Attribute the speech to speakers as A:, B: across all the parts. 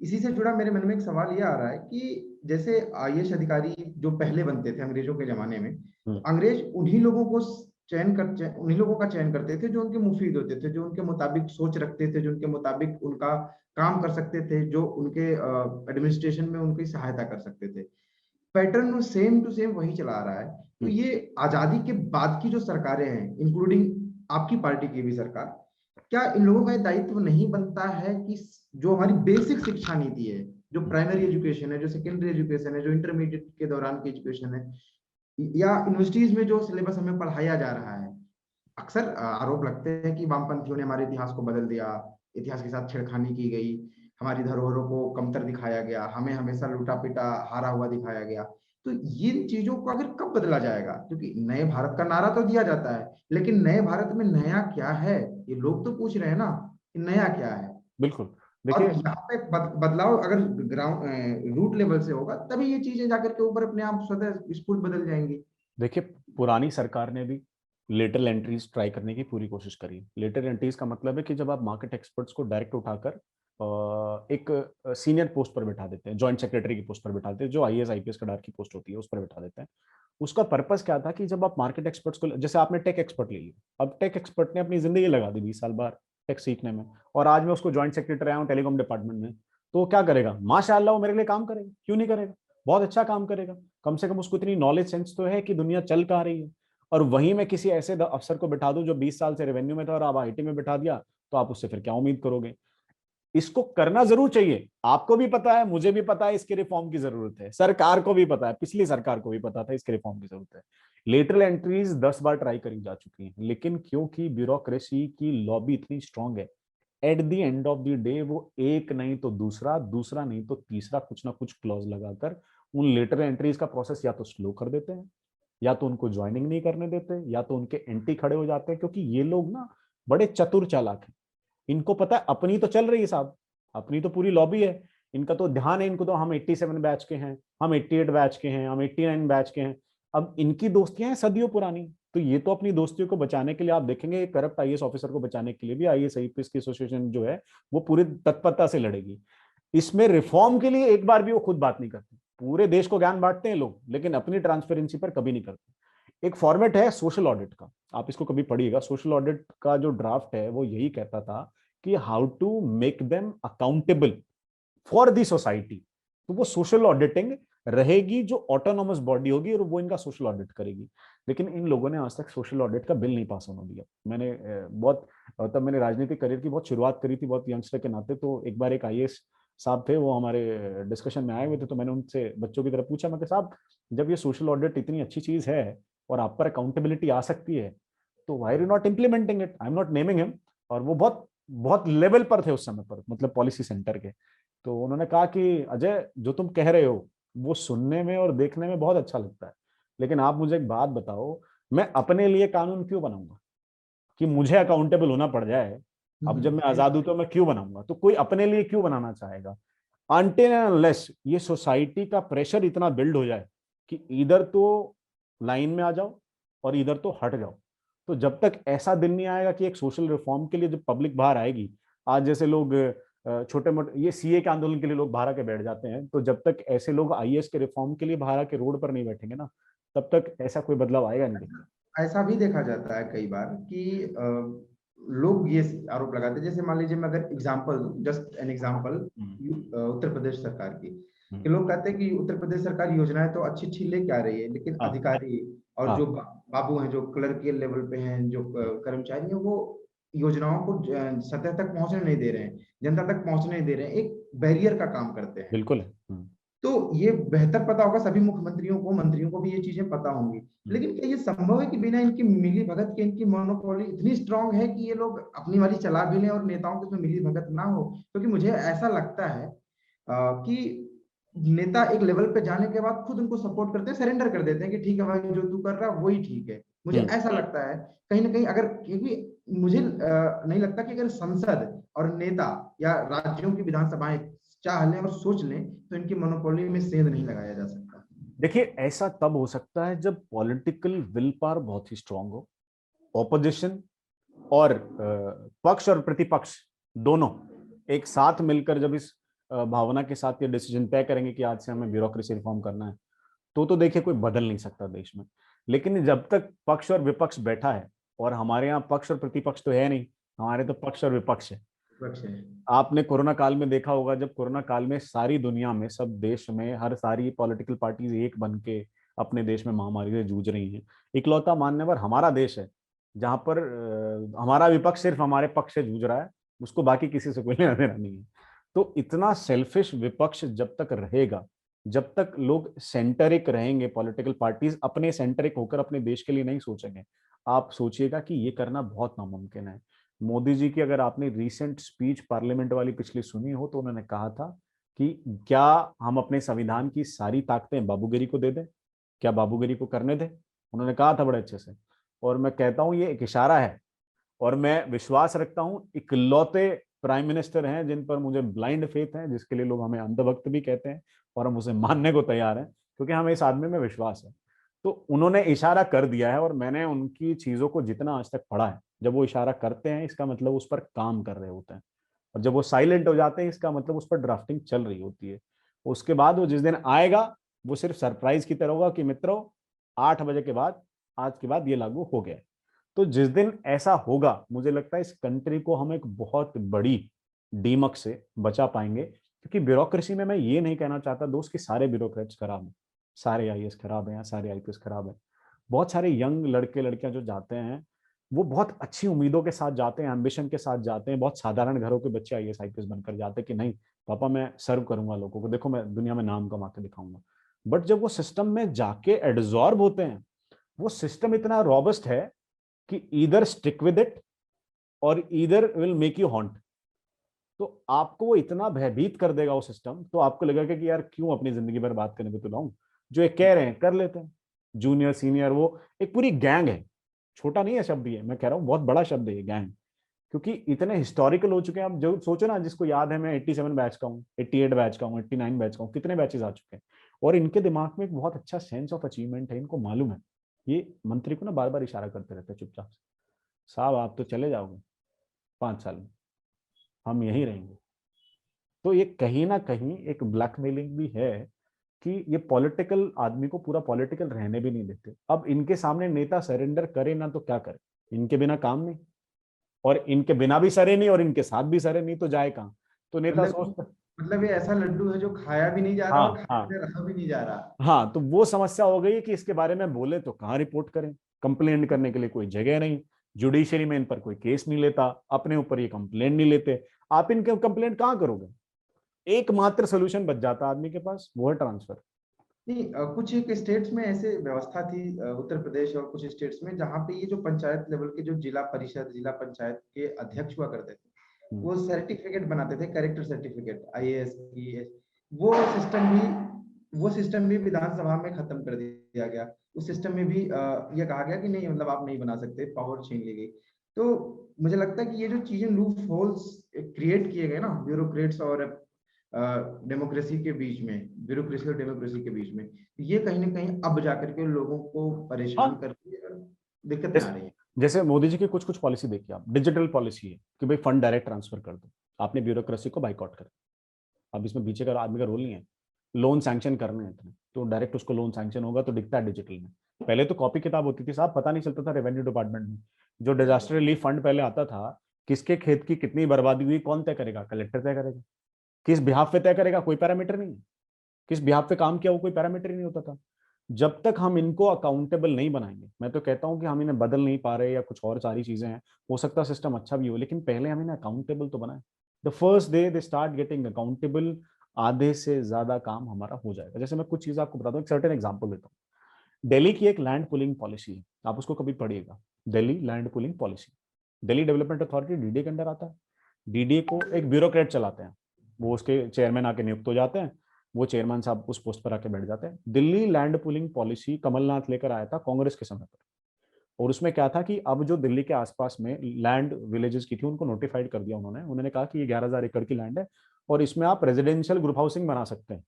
A: इसी से जुड़ा मेरे मन में एक सवाल ये आ रहा है कि जैसे आईएएस अधिकारी जो पहले बनते थे अंग्रेजों के जमाने में, तो अंग्रेज उन्हीं लोगों का चयन करते थे जो उनके मुफीद होते थे, जो उनके मुताबिक सोच रखते थे, जो उनके मुताबिक उनका काम कर सकते थे, जो उनके एडमिनिस्ट्रेशन में उनकी सहायता कर सकते थे। पैटर्न सेम टू सेम वही चला आ रहा है। तो ये आजादी के बाद की जो सरकारें हैं, इंक्लूडिंग आपकी पार्टी की भी सरकार, क्या इन लोगों का दायित्व नहीं बनता है कि जो हमारी बेसिक शिक्षा नीति है, जो प्राइमरी एजुकेशन है, जो सेकेंडरी एजुकेशन है, जो इंटरमीडिएट के दौरान की एजुकेशन है, या यूनिवर्सिटीज में जो सिलेबस हमें पढ़ाया जा रहा है, अक्सर आरोप लगते हैं कि वामपंथियों ने हमारे इतिहास को बदल दिया, इतिहास के साथ छेड़खानी की गई, हमारी धरोहरों को कमतर दिखाया गया, हमें हमेशा लूटा पीटा हारा हुआ दिखाया गया। तो ये चीजों को आखिर कब बदला जाएगा? क्योंकि नए भारत का नारा तो दिया जाता है, लेकिन नए भारत में नया क्या है, ये लोग तो पूछ रहे हैं ना कि नया क्या है।
B: बिल्कुल।
A: और
B: देखिए,
A: यहाँ पे बदलाव अगर ग्राउंड रूट लेवल से होगा, तभी ये चीजें जाकर के ऊपर अपने आप स्वतः स्फूर्त बदल जाएंगी।
B: देखिए, पुरानी सरकार ने भी लेटरल एंट्रीज ट्राई करने की पूरी कोशिश करी। लेटरल एंट्रीज का मतलब है कि जब आप मार्केट एक्सपर्ट्स को डायरेक्ट उठाकर एक सीनियर पोस्ट पर बैठा देते हैं, जॉइंट सेक्रेटरी की पोस्ट पर बैठा देते हैं, जो आईएएस आईपीएस का डायरेक्ट की पोस्ट होती है उस पर बैठा देते हैं। उसका पर्पस क्या था कि जब आप मार्केट एक्सपर्ट्स को, जैसे आपने टेक एक्सपर्ट ले लिया, अब टेक एक्सपर्ट ने अपनी जिंदगी लगा दी 20 साल बार टेक सीखने में, और आज मैं उसको जॉइंट सेक्रेटरी आया हूँ टेलीकॉम डिपार्टमेंट में, तो वो क्या करेगा? माशाअल्लाह, वो मेरे लिए काम करेगा, क्यों नहीं करेगा? बहुत अच्छा काम करेगा। कम से कम उसको इतनी नॉलेज सेंस तो है कि दुनिया चल कहाँ रही है। और वहीं मैं किसी ऐसे अफसर को बैठा दूं जो 20 साल से रेवेन्यू में था और आप आईटी में बैठा दिया, तो आप उससे फिर क्या उम्मीद करोगे? इसको करना जरूर चाहिए, आपको भी पता है, मुझे भी पता है इसके रिफॉर्म की जरूरत है, सरकार को भी पता है, पिछली सरकार को भी पता था इसके रिफॉर्म की जरूरत है। लेटरल एंट्रीज 10 बार ट्राई करी जा चुकी हैं, लेकिन क्योंकि ब्यूरोक्रेसी की लॉबी इतनी स्ट्रांग है, at the end of the day वो एक नहीं तो दूसरा, दूसरा नहीं तो तीसरा कुछ ना कुछ क्लॉज लगाकर उन लेटरल एंट्रीज का प्रोसेस या तो स्लो कर देते हैं, या तो उनको ज्वाइनिंग नहीं करने देते, या तो उनके एंटी खड़े हो जाते हैं। क्योंकि ये लोग ना बड़े चतुर चालाक हैं, इनको पता है अपनी तो चल रही है साहब, अपनी तो पूरी लॉबी है, इनका तो ध्यान है, इनको तो हम 87 बैच के हैं, हम 88 बैच के हैं, हम 89 बैच के हैं। अब इनकी दोस्तियां हैं सदियों पुरानी, तो ये तो अपनी दोस्तियों को बचाने के लिए, आप देखेंगे करप्ट आईएएस ऑफिसर को बचाने के लिए भी आईएएस आईपीएस की एसोसिएशन जो है वो पूरी तत्परता से लड़ेगी। इसमें रिफॉर्म के लिए एक बार भी वो खुद बात नहीं करते। पूरे देश को ज्ञान बांटते हैं लोग, लेकिन अपनी ट्रांसपेरेंसी पर कभी नहीं करते। एक फॉर्मेट है सोशल ऑडिट का, आप इसको कभी पढ़िएगा। सोशल ऑडिट का जो ड्राफ्ट है वो यही कहता था कि how to make them accountable for the society. तो वो सोशल ऑडिटिंग रहेगी, जो ऑटोनॉमस बॉडी होगी और वो इनका सोशल ऑडिट करेगी। लेकिन इन लोगों ने आज तक सोशल ऑडिट का बिल नहीं पास होने दिया। मैंने बहुत, तब मैंने राजनीतिक करियर की बहुत शुरुआत करी थी, बहुत यंगस्टर के नाते, तो एक बार एक आईएएस साहब थे, वो हमारे डिस्कशन में आए हुए थे, तो मैंने उनसे बच्चों की तरह पूछा, मैं कि साहब जब ये सोशल ऑडिट इतनी अच्छी चीज है और आप पर अकाउंटेबिलिटी आ सकती है, तो why are you not implementing it? I am not naming him, और वो बहुत बहुत लेवल पर थे उस समय पर, मतलब पॉलिसी सेंटर के। तो उन्होंने कहा कि अजय, जो तुम कह रहे हो वो सुनने में और देखने में बहुत अच्छा लगता है, लेकिन आप मुझे एक बात बताओ, मैं अपने लिए कानून क्यों बनाऊंगा कि मुझे अकाउंटेबल होना पड़ जाए? अब जब मैं आजाद हूं तो मैं क्यों बनाऊंगा? तो कोई अपने लिए क्यों बनाना चाहेगा? अनटिल एंड अनलेस ये सोसाइटी का प्रेशर इतना बिल्ड हो जाए कि इधर तो लाइन में आ जाओ और इधर तो हट जाओ, तो जब तक ऐसा दिन नहीं आएगा कि एक सोशल रिफॉर्म के लिए जब पब्लिक बाहर आएगी, आज जैसे लोग छोटे मोटे ये सीए के आंदोलन के लिए लोग बाहर आके बैठ जाते हैं, तो जब तक ऐसे लोग आईएएस के रिफॉर्म के लिए बाहर आके रोड पर नहीं बैठेंगे ना, तब तक ऐसा कोई बदलाव आएगा नहीं।
A: ऐसा भी देखा जाता है कई बार कि लोग ये आरोप लगाते हैं, जैसे मान लीजिए मैं अगर example, just an example, Uttar Pradesh सरकार की, कि लोग कहते हैं कि उत्तर प्रदेश सरकार योजनाएं तो अच्छी अच्छी लेके आ रही है, लेकिन
B: हाँ,
A: अधिकारी और जो
B: हाँ,
A: बाबू हैं, जो क्लर्कियल लेवल पे हैं, जो कर्मचारी हैं, वो योजनाओं को सतह तक पहुंचने नहीं दे रहे हैं, जनता तक पहुंचने नहीं दे रहे हैं, एक बैरियर का काम करते हैं।
B: बिल्कुल है।
A: तो ये बेहतर पता होगा सभी मुख्यमंत्रियों को, मंत्रियों को भी ये चीजें पता होंगी, लेकिन क्या ये संभव है कि बिना इनकी मिली भगत के, इनकी मोनोपोली इतनी स्ट्रांग है कि ये लोग अपनी वाली चला भी लें और नेताओं की इसमें मिली भगत ना हो? क्योंकि मुझे ऐसा लगता है कि नेता एक लेवल पे जाने के बाद खुद उनको सपोर्ट करते हैं, सरेंडर कर देते हैं कि ठीक है भाई, जो तू कर रहा है वही ठीक है। मुझे ऐसा लगता है कहीं ना कहीं, अगर, क्योंकि मुझे नहीं लगता कि अगर संसद और नेता या राज्यों की विधानसभाएं चाह लें और सोच लें तो इनकी मोनोपोली में सेंध नहीं लगाया जा सकता।
B: देखिए, ऐसा तब हो सकता है जब पॉलिटिकल विल पावर बहुत ही स्ट्रांग हो, ऑपोजिशन और पक्ष और प्रतिपक्ष दोनों एक साथ मिलकर जब इस भावना के साथ ये डिसीजन तय करेंगे कि आज से हमें ब्यूरोक्रेसी रिफॉर्म करना है, तो देखिए कोई बदल नहीं सकता देश में। लेकिन जब तक पक्ष और विपक्ष बैठा है, और हमारे यहाँ पक्ष और प्रतिपक्ष तो है नहीं, हमारे तो पक्ष और विपक्ष है।
A: विपक्ष है।
B: आपने कोरोना काल में देखा होगा, जब कोरोना काल में सारी दुनिया में, सब देश में, हर सारी पॉलिटिकल पार्टीज एक बन के अपने देश में महामारी से जूझ रही हैं। इकलौता मान्यवर हमारा देश है जहां पर हमारा विपक्ष सिर्फ हमारे पक्ष से जूझ रहा है, उसको बाकी किसी से कोई लेना देना नहीं है। तो इतना सेल्फिश विपक्ष जब तक रहेगा, जब तक लोग सेंटरिक रहेंगे, पॉलिटिकल पार्टीज अपने सेंटरिक होकर अपने देश के लिए नहीं सोचेंगे, आप सोचिएगा कि ये करना बहुत नामुमकिन है। मोदी जी की अगर आपने रीसेंट स्पीच पार्लियामेंट वाली पिछली सुनी हो, तो उन्होंने कहा था कि क्या हम अपने संविधान की सारी ताकतें बाबूगिरी को दे दें, क्या बाबूगिरी को करने दें। उन्होंने कहा था बड़े अच्छे से, और मैं कहता हूं ये एक इशारा है, और मैं विश्वास रखता हूं इकलौते प्राइम मिनिस्टर हैं जिन पर मुझे ब्लाइंड फेथ है, जिसके लिए लोग हमें अंधभक्त भी कहते हैं, और हम उसे मानने को तैयार हैं क्योंकि हमें इस आदमी में विश्वास है। तो उन्होंने इशारा कर दिया है, और मैंने उनकी चीजों को जितना आज तक पढ़ा है, जब वो इशारा करते हैं इसका मतलब उस पर काम कर रहे होते हैं, और जब वो साइलेंट हो जाते हैं इसका मतलब उस पर ड्राफ्टिंग चल रही होती है। उसके बाद वो जिस दिन आएगा वो सिर्फ सरप्राइज की तरह होगा कि मित्रों 8 बजे के बाद, आज के बाद ये लागू हो गया। तो जिस दिन ऐसा होगा, मुझे लगता है इस कंट्री को हम एक बहुत बड़ी डीमक से बचा पाएंगे, क्योंकि ब्यूरोक्रेसी में मैं ये नहीं कहना चाहता दोस्त कि सारे ब्यूरोक्रेट्स खराब हैं, सारे आईएएस खराब हैं या सारे आईपीएस खराब हैं। बहुत सारे यंग लड़के लड़कियां जो जाते हैं, वो बहुत अच्छी उम्मीदों के साथ जाते हैं, एम्बिशन के साथ जाते हैं। बहुत साधारण घरों के बच्चे आईएएस आईपीएस बनकर जाते हैं कि नहीं पापा मैं सर्व करूंगा लोगों को, देखो मैं दुनिया में नाम कमा के दिखाऊंगा। बट जब वो सिस्टम में जाके एड्सॉर्ब होते हैं, वो सिस्टम इतना रॉबस्ट है कि ईदर स्टिक विद इट और either will make you haunt. तो आपको वो इतना भयभीत कर देगा वो सिस्टम, तो आपको लगेगा कि यार क्यों अपनी जिंदगी बर्बाद करने पे तो लाऊं, जो ये कह रहे हैं कर लेते हैं। जूनियर सीनियर, वो एक पूरी गैंग है, छोटा नहीं है शब्द, ये मैं कह रहा हूँ बहुत बड़ा शब्द है ये गैंग, क्योंकि इतने हिस्टोरिकल हो चुके हैं। आप जो सोचो ना, जिसको याद है मैं 87 बैच का हूँ, 88 बैच का हूँ, 89 बैच का हूँ, कितने बैचेस आ चुके हैं, और इनके दिमाग में एक बहुत अच्छा सेंस ऑफ अचीवमेंट है, इनको मालूम है। ये मंत्री को ना बार बार इशारा करते रहते हैं चुपचाप से, साहब आप तो चले जाओगे 5 साल में, हम यहीं रहेंगे। तो ये कहीं ना कहीं एक ब्लैकमेलिंग भी है कि ये पॉलिटिकल आदमी को पूरा पॉलिटिकल रहने भी नहीं देते। अब इनके सामने नेता सरेंडर करे ना तो क्या करे, इनके बिना काम नहीं, और इनके बिना भी सरे नहीं और इनके साथ भी सरे नहीं, तो जाए कहाँ। तो नेता
A: मतलब
B: सोचता,
A: मतलब ये ऐसा लड्डू है जो खाया भी नहीं जा रहा और
B: हाँ
A: खाने
B: हाँ
A: से रहा भी नहीं जा रहा।
B: हाँ, तो वो समस्या हो गई है कि इसके बारे में बोले तो कहाँ रिपोर्ट करें, कंप्लेंट करने के लिए कोई जगह नहीं, जुडिशरी में इन पर कोई केस नहीं लेता, अपने ऊपर ये कंप्लेंट नहीं लेते, आप इनके कंप्लेंट कहाँ करोगे। एकमात्र सोल्यूशन बच जाता आदमी के पास, वो है ट्रांसफर।
A: नहीं, कुछ एक स्टेट्स में ऐसे व्यवस्था थी, उत्तर प्रदेश और कुछ स्टेट्स में, जहाँ पे ये जो पंचायत लेवल के जो जिला परिषद जिला पंचायत के अध्यक्ष हुआ करते थे, वो सर्टिफिकेट बनाते थे, कैरेक्टर सर्टिफिकेट आईएएस पीएस। वो सिस्टम भी विधानसभा में खत्म कर दिया गया। उस सिस्टम में भी ये कहा गया कि नहीं, मतलब आप नहीं बना सकते, पावर छीन ली गई। तो मुझे लगता है कि ये जो चीजें लूप होल्स क्रिएट किए गए ना ब्यूरोक्रेट्स और डेमोक्रेसी के बीच में, ब्यूरोक्रेसी और डेमोक्रेसी के बीच में, ये कहीं ना कहीं अब जाकर के लोगों को परेशान
B: हाँ,
A: करके दिक्कतें आ
B: जैसे
A: रही हैं।
B: जैसे मोदी जी की कुछ कुछ पॉलिसी देखिए आप, डिजिटल पॉलिसी है कि भाई फंड डायरेक्ट ट्रांसफर कर दो, आपने ब्यूरोक्रेसी को बाइकआउट कर। अब इसमें पीछे का आदमी का रोल नहीं है, लोन सैंक्शन करने हैं इतने, तो डायरेक्ट उसको लोन सैंक्शन होगा तो दिखता है डिजिटल में। पहले तो कॉपी किताब होती थी साहब, पता नहीं चलता था रेवेन्यू डिपार्टमेंट में। जो डिजास्टर रिलीफ फंड पहले आता था, किसके खेत की कितनी बर्बादी हुई कौन तय करेगा, कलेक्टर तय करेगा। किस बिहाफ पे तय करेगा, कोई पैरामीटर नहीं है। किस बिहाफ पे काम किया वो कोई पैरामीटर ही नहीं होता था। जब तक हम इनको अकाउंटेबल नहीं बनाएंगे, मैं तो कहता हूं कि हम इन्हें बदल नहीं पा रहे या कुछ और सारी चीजें हैं, हो सकता है सिस्टम अच्छा भी हो, लेकिन पहले हम इन्हें अकाउंटेबल तो बनाए। The first day they start getting accountable, आधे से ज्यादा काम हमारा हो जाएगा। जैसे मैं कुछ चीजें आपको बताता हूँ, एक सर्टेन एग्जांपल देता हूँ। दिल्ली की एक लैंड पुलिंग पॉलिसी है, आप उसको कभी पढ़िएगा, Delhi land pooling policy. Delhi development authority DDA के अंडर आता है। डीडीए को एक ब्यूरोक्रेट चलाते हैं, वो उसके चेयरमैन आके नियुक्त हो जाते हैं, वो चेयरमैन साहब उस पोस्ट पर आके बैठ जाते हैं। Delhi land pooling policy Kamal Nath लेकर आया था कांग्रेस के समय पर, और उसमें क्या था कि अब जो दिल्ली के आसपास में लैंड विलेजेस की थी उनको नोटिफाइड कर दिया उन्होंने कहा कि ये 11,000 एकड़ की लैंड है और इसमें आप रेजिडेंशियल ग्रुप हाउसिंग बना सकते हैं,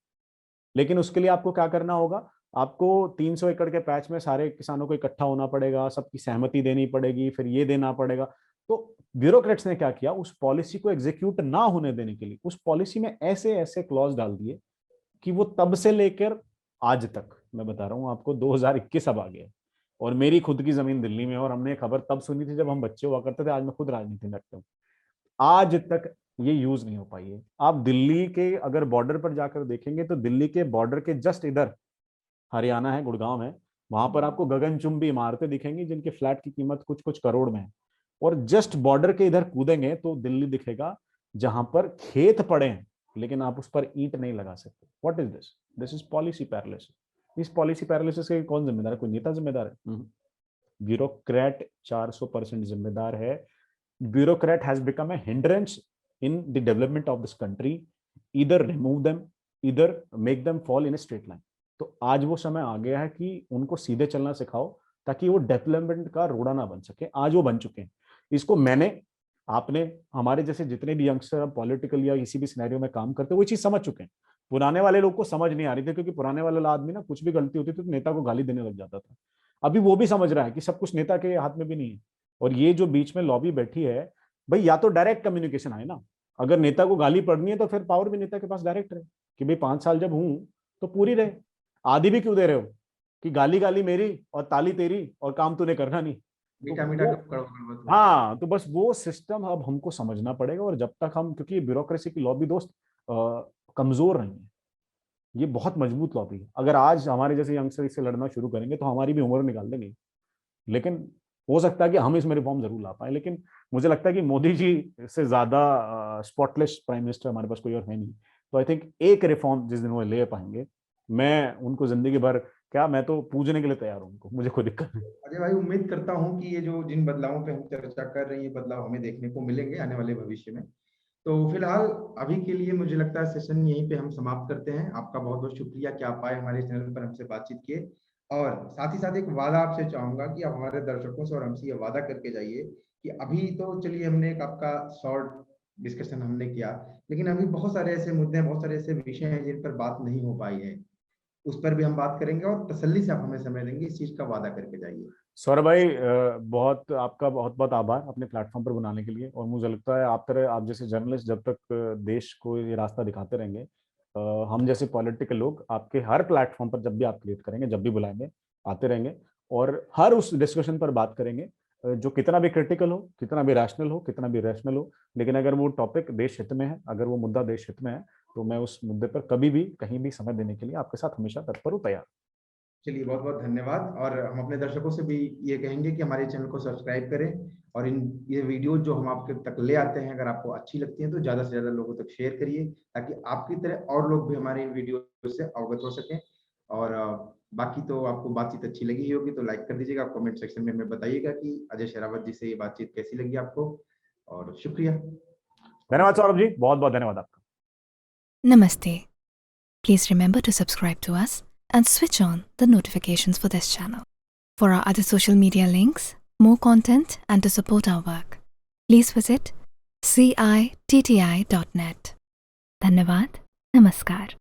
B: लेकिन उसके लिए आपको क्या करना होगा, आपको 300 एकड़ के पैच में सारे किसानों को इकट्ठा होना पड़ेगा, सबकी सहमति देनी पड़ेगी, फिर ये देना पड़ेगा। तो ब्यूरोक्रेट्स ने क्या किया, उस पॉलिसी को एग्जीक्यूट ना होने देने के लिए उस पॉलिसी में ऐसे ऐसे क्लॉज डाल दिए कि वो तब से लेकर आज तक, मैं बता रहा हूँ आपको, 2021 अब आ गया और मेरी खुद की जमीन दिल्ली में है और हमने ये खबर तब सुनी थी जब हम बच्चे हुआ करते थे, आज मैं खुद राजनीति में रखता हूँ, आज तक ये यूज नहीं हो पाई है। आप दिल्ली के अगर बॉर्डर पर जाकर देखेंगे तो दिल्ली के बॉर्डर के जस्ट इधर हरियाणा है, गुड़गांव है, वहां पर आपको गगनचुंबी इमारतें दिखेंगी जिनके फ्लैट की कीमत कुछ कुछ करोड़ में है। और जस्ट बॉर्डर के इधर कूदेंगे तो दिल्ली दिखेगा जहां पर खेत पड़े हैं लेकिन आप उस पर ईंट नहीं लगा सकते। What is this? This is policy paralysis. इस पॉलिसी पैरालिसिस के कौन जिम्मेदार है? कोई नेता जिम्मेदार है? ब्यूरोक्रेट 400% जिम्मेदार है। Bureaucrat has become a hindrance in the development of this country. Either remove them, either make them fall in a straight line. तो आज वो समय आ गया है कि उनको सीधे चलना सिखाओ ताकि वो डेवलपमेंट का रोड़ा ना बन सके। आज वो बन चुके हैं। इसको मैंने, आपने, हमारे जैसे जितने भी यंगस्टर पॉलिटिकल या किसी भी सिनेरियो में काम करते हैं वो चीज समझ चुके हैं। पुराने वाले लोग को समझ नहीं आ रही थी क्योंकि पुराने वाला आदमी ना कुछ भी गलती होती थी तो नेता को गाली देने लग जाता था। अभी वो भी समझ रहा है कि सब कुछ नेता के हाथ में भी नहीं है। और ये जो बीच में लॉबी बैठी है भाई, या तो डायरेक्ट कम्युनिकेशन आए ना, अगर नेता को गाली पड़नी है तो फिर पावर भी नेता के पास डायरेक्ट रहे कि भाई 5 साल जब हूं तो पूरी रहे। आधी भी क्यों दे रहे हो कि गाली गाली मेरी और ताली तेरी और काम तूने करना नहीं।
A: मीठा मीठा कड़वा।
B: हाँ, तो बस वो सिस्टम अब हमको समझना पड़ेगा। और जब तक हम, क्योंकि ब्यूरोक्रेसी की लॉबी दोस्त कमजोर नहीं है, ये बहुत मजबूत लॉबी है। अगर आज हमारे जैसे यंगस्टर इससे लड़ना शुरू करेंगे तो हमारी भी उम्र निकाल देंगे। लेकिन हो सकता है कि हम इसमें रिफॉर्म जरूर ला पाए, लेकिन मुझे लगता है कि मोदी जी से ज्यादा स्पॉटलेस प्राइम मिनिस्टर हमारे पास कोई और है नहीं। तो आई थिंक एक रिफॉर्म जिस दिन वो ले पाएंगे, मैं उनको जिंदगी भर क्या, मैं तो पूजने के लिए तैयार हूँ उनको, मुझे कोई दिक्कत नहीं।
A: अजय भाई, उम्मीद करता हूँ कि ये जो जिन बदलावों पे हम चर्चा कर रहे हैं, ये बदलाव हमें देखने को मिलेंगे आने वाले भविष्य में। तो फिलहाल अभी के लिए मुझे लगता है सेशन यहीं पे हम समाप्त करते हैं। आपका बहुत बहुत शुक्रिया कि आप आए हमारे चैनल पर हमसे बातचीत किए। और साथ ही साथ एक वादा आपसे चाहूंगा कि आप हमारे दर्शकों से और हमसे ये वादा करके जाइए कि अभी तो चलिए हमने एक आपका शॉर्ट डिस्कशन हमने किया, लेकिन अभी बहुत सारे ऐसे मुद्दे हैं, बहुत सारे ऐसे विषय हैं जिन पर बात नहीं हो पाई है। उस पर भी हम बात करेंगे और तसल्ली से आप हमें समय देंगे, इस चीज का वादा करके जाइए।
B: सौरभ भाई, बहुत आपका बहुत बहुत आभार अपने प्लेटफॉर्म पर बुलाने के लिए। और मुझे लगता है आप जैसे जर्नलिस्ट जब तक देश को ये रास्ता दिखाते रहेंगे, हम जैसे पॉलिटिकल लोग आपके हर प्लेटफॉर्म पर जब भी आप क्रिएट करेंगे, जब भी बुलाएंगे, आते रहेंगे और हर उस डिस्कशन पर बात करेंगे जो कितना भी क्रिटिकल हो, कितना भी रैशनल हो, कितना भी रैशनल हो। लेकिन अगर वो टॉपिक देश हित में है, अगर वो मुद्दा देश हित में है, तो मैं उस मुद्दे पर कभी भी कहीं भी समय देने के लिए आपके साथ हमेशा तत्पर हूँ, तैयार।
A: चलिए, बहुत बहुत धन्यवाद। और हम अपने दर्शकों से भी ये कहेंगे कि हमारे चैनल को सब्सक्राइब करें और ये वीडियो जो हम आपके तक ले आते हैं, अगर आपको अच्छी लगती है तो ज़्यादा से ज़्यादा लोगों तक शेयर करिए ताकि आपकी तरह और लोग भी हमारे इन वीडियो से अवगत हो सकें। और बाकी तो आपको बातचीत अच्छी लगी होगी तो लाइक कर दीजिएगा। कमेंट सेक्शन में हमें बताइएगा कि अजय शेरावत जी से ये बातचीत कैसी लगी आपको। और शुक्रिया।
B: धन्यवाद सौरभ जी, बहुत बहुत धन्यवाद आपका।
C: Namaste. Please remember to subscribe to us and switch on the notifications for this channel. For our other social media links, more content, and to support our work, please visit citti.net. Dhanyavad. Namaskar.